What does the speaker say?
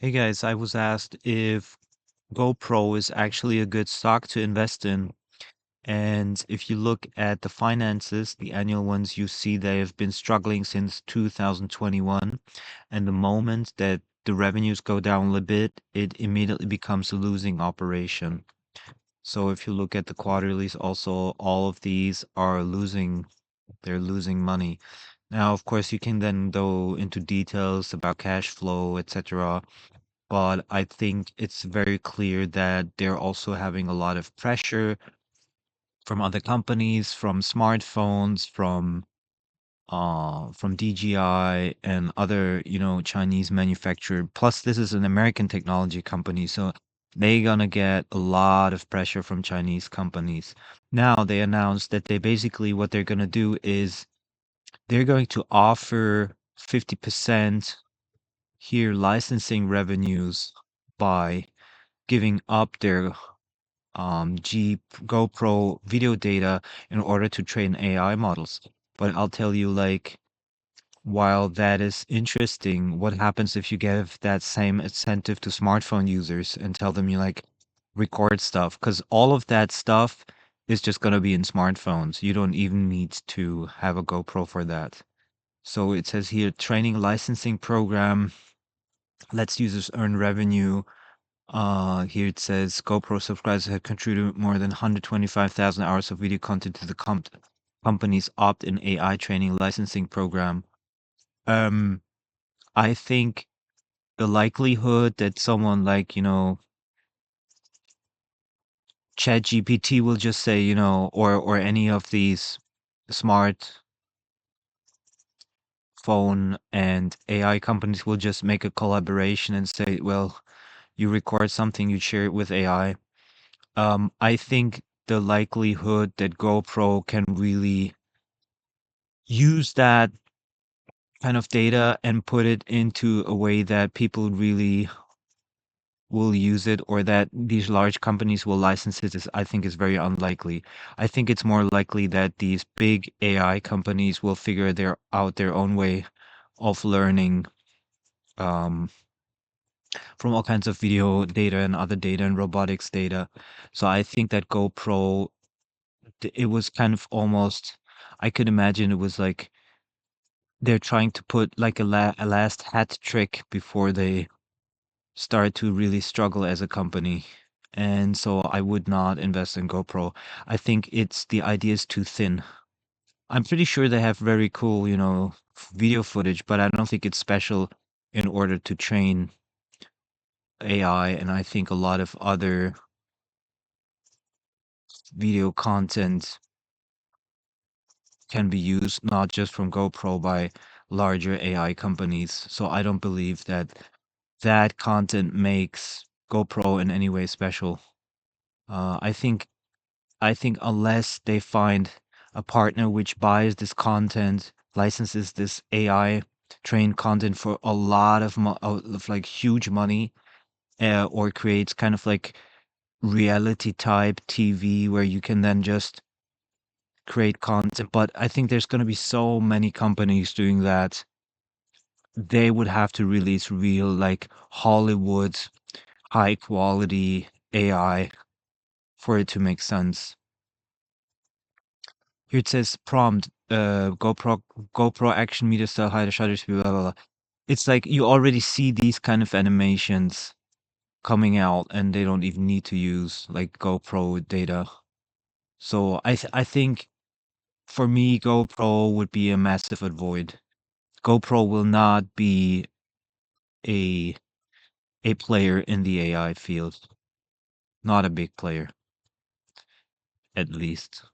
Hey guys, I was asked if GoPro is actually a good stock to invest in. And if you look at the finances, the annual ones, you see they have been struggling since 2021. And the moment that the revenues go down a little bit, it immediately becomes a losing operation. So if you look at the quarterlies, also all of these are losing, they're losing money. Now, of course, you can then go into details about cash flow, etc. But I think it's very clear that they're also having a lot of pressure from other companies, from smartphones, from DJI and other, Chinese manufacturer. Plus, this is an American technology company, so they're gonna get a lot of pressure from Chinese companies. Now, they announced that they basically what they're gonna do is they're going to offer 50% here licensing revenues by giving up their GoPro video data in order to train AI models. But I'll tell you, like, while that is interesting, what happens if you give that same incentive to smartphone users and tell them you like record stuff? Because all of that stuff is just going to be in smartphones. You don't even need to have a GoPro for that. So it says here training licensing program lets users earn revenue. Here it says GoPro subscribers have contributed more than 125,000 hours of video content to the company's opt-in AI training licensing program. Um, I think the likelihood that someone like, ChatGPT will just say, or any of these smart phone and AI companies will just make a collaboration and say, well, you record something, you share it with AI. I think the likelihood that GoPro can really use that kind of data and put it into a way that people really will use it or that these large companies will license it is, I think, is very unlikely. I think it's more likely that these big AI companies will figure out their own way of learning um, from all kinds of video data and other data and robotics data. So I think that GoPro it was kind of almost I could imagine it was like they're trying to put like a last hat trick before they start to really struggle as a company. And so I would not invest in GoPro. I think it's the idea is too thin. I'm pretty sure they have very cool, video footage, but I don't think it's special in order to train AI. And I think a lot of other video content can be used not just from GoPro by larger AI companies. So I don't believe that that content makes GoPro in any way special. I think unless they find a partner which buys this content, licenses this AI trained content for a lot of like huge money, or creates kind of like reality type TV where you can then just create content. But I think there's going to be so many companies doing that. They would have to release real, like Hollywood, high quality AI for it to make sense. Here it says prompt, GoPro action meter style hide shutter speed, blah, blah, blah. It's like you already see these kind of animations coming out and they don't even need to use like GoPro data. So I think for me, GoPro would be a massive avoid. GoPro will not be a a player in the AI field. Not a big player, at least.